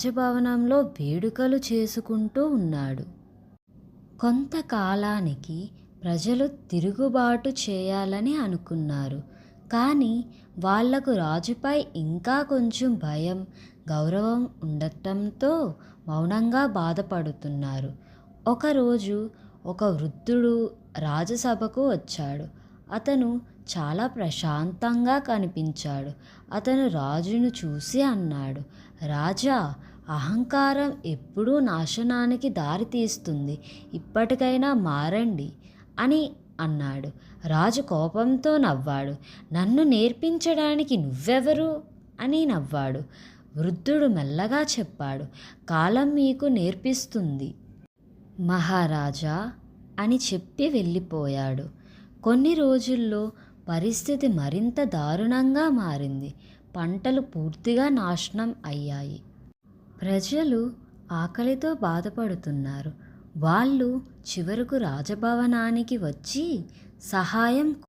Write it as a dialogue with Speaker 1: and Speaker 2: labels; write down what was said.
Speaker 1: రాజభవనంలో వేడుకలు చేసుకుంటూ ఉన్నాడు. కొంతకాలానికి ప్రజలు తిరుగుబాటు చేయాలని అనుకున్నారు. కానీ వాళ్లకు రాజుపై ఇంకా కొంచెం భయం, గౌరవం ఉండటంతో మౌనంగా బాధపడుతున్నారు. ఒకరోజు ఒక వృద్ధుడు రాజసభకు వచ్చాడు. అతను చాలా ప్రశాంతంగా కనిపించాడు. అతను రాజును చూసి అన్నాడు, రాజా, అహంకారం ఎప్పుడూ నాశనానికి దారితీస్తుంది. ఇప్పటికైనా మారండి అని అన్నాడు. రాజు కోపంతో నవ్వాడు. నన్ను నేర్పించడానికి నువ్వెవరు అని నవ్వాడు. వృద్ధుడు మెల్లగా చెప్పాడు, కాలం మీకు నేర్పిస్తుంది మహారాజా అని చెప్పి వెళ్ళిపోయాడు. కొన్ని రోజుల్లో పరిస్థితి మరింత దారుణంగా మారింది. పంటలు పూర్తిగా నాశనం అయ్యాయి. ప్రజలు ఆకలితో బాధపడుతున్నారు. వాళ్ళు చివరకు రాజభవనానికి వచ్చి సహాయం